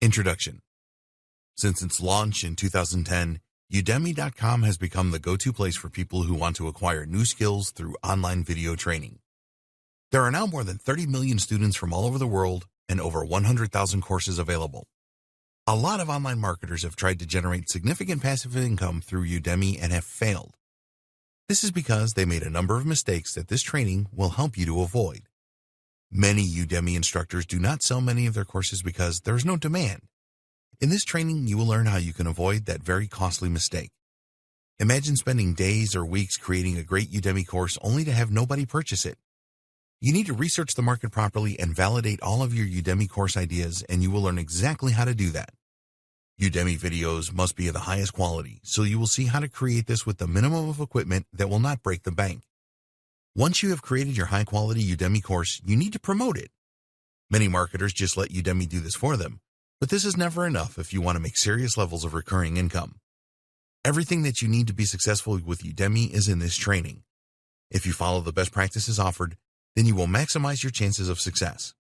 Introduction. Since its launch in 2010, Udemy.com has become the go-to place for people who want to acquire new skills through online video training. There are now more than 30 million students from all over the world and over 100,000 courses available. A lot of online marketers have tried to generate significant passive income through Udemy and have failed. This is because they made a number of mistakes that this training will help you to avoid. Many Udemy instructors do not sell many of their courses because there is no demand. In this training, you will learn how you can avoid that very costly mistake. Imagine spending days or weeks creating a great Udemy course only to have nobody purchase it. You need to research the market properly and validate all of your Udemy course ideas, and you will learn exactly how to do that. Udemy videos must be of the highest quality, so you will see how to create this with the minimum of equipment that will not break the bank. Once you have created your high-quality Udemy course, you need to promote it. Many marketers just let Udemy do this for them, but this is never enough if you want to make serious levels of recurring income. Everything that you need to be successful with Udemy is in this training. If you follow the best practices offered, then you will maximize your chances of success.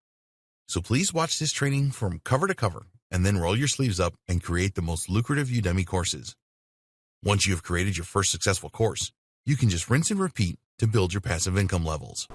So please watch this training from cover to cover, and then roll your sleeves up and create the most lucrative Udemy courses. Once you have created your first successful course, you can just rinse and repeat to build your passive income levels.